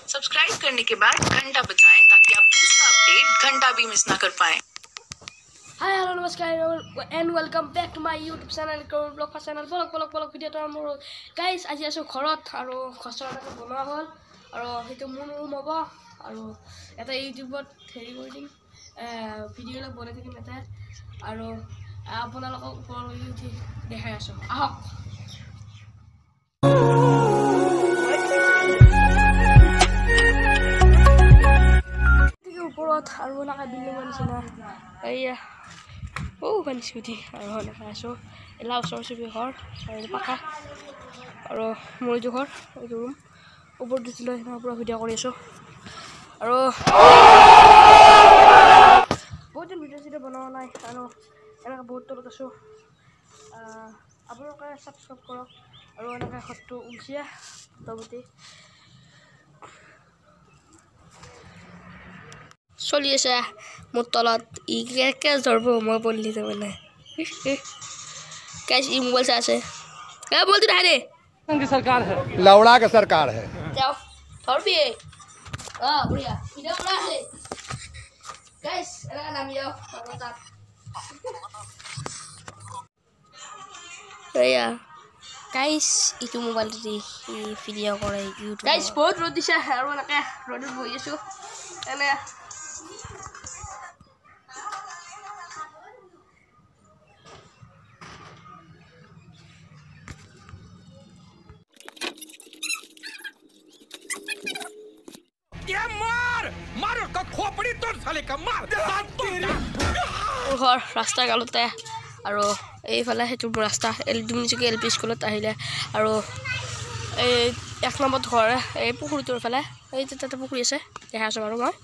Subscribe करने के बाद घंटा बजाएं ताकि आप दूसरा अपडेट घंटा भी मिस ना कर पाएं। Hi, hello, namaskar and welcome back to my YouTube channel, vlog channel, vlog video to amor. Guys, আজি আছো ঘৰত আৰু খচৰাটা বনোৱা হ'ল আৰু হেতু মোৰ ৰুম হ'ব আৰু এটা ইউটিউবত হেৰি কৰি দিম ভিডিঅ' বনাই থাকিম এটা আৰু আপোনালোকক ওপৰলৈ উঠি দেখাই আছো আহক ওপৰত আৰু নাকা বিল্ডিং নিচিনা এইয়া পানী চুটি আৰু দেখা আছো এলা ওচৰ চুবি ঘৰ আৰু পাকা আৰু মোৰ এইটো ঘৰ এইটো ৰুম ওপৰত দিছিলোঁ সেইদিনা পৰা ভিডিঅ' কৰি আছোঁ আৰু বহুত দিন ভিডিঅ' চিডিঅ' বনোৱা নাই আৰু এনেকৈ বহুত তলত আছোঁ আপোনালোকে ছাবস্ক্ৰাইব কৰক আৰু এনেকৈ ঘৰটো উঠিয়া মোটামুটি চলি আছে মোৰ তলত ইকে ধৰব মই বললি তো মানে कैसे ई मोबाइल से आसे क्या बोलती रहा रे की सरकार है लौड़ा का सरकार है जाओ थोड़ भी हां बढ़िया वीडियो बना है गाइस एला नाम जाओ बता या गाइस इटू मोबाइल दी वीडियो करे यूट्यूब गाइस बहुत रोड दिशा আৰু নাকে ৰডত বহি আছো এনে मार का खोपड़ी तोड़ साले का मार घर रास्ता गालते আৰু এইফালে হেতু ৰাস্তা এলডিমিচিকে এলপি স্কুলত আহিলে আৰু এই এক নম্বৰ ঘৰ এই পুখুৰীটোৰ ফালে এই তাতে পুখুৰী আছে দেখা আছো বাৰু মই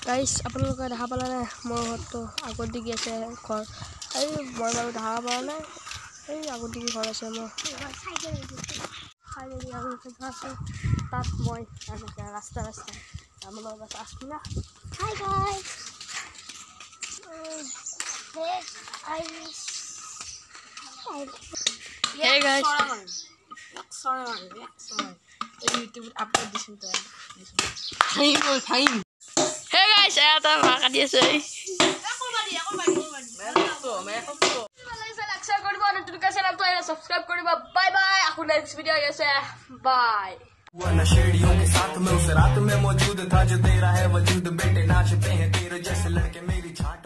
গাইস আপোনালোকে দেখা পালে নে মোৰ ঘৰটো আগত দিগি আছে ঘৰ এই মই বাৰু দেখা পালে নে এই আগত দিগি ঘৰ আছে মোৰ সাইডে আৰু আছে তাত মই এনেকৈ ৰাস্তা আমাৰ বাস আছো না hi guys Hey guys, YouTube upload this into time. Hey guys, saya tahu makan dia sih. Subscribe करिबा bye bye aku next video ऐसे bye वो नशेड़ियों के साथ में उस रात में मौजूद था जो तेरा है वजूद बेटे नाचते हैं तेरे जैसे लड़के मेरी छाट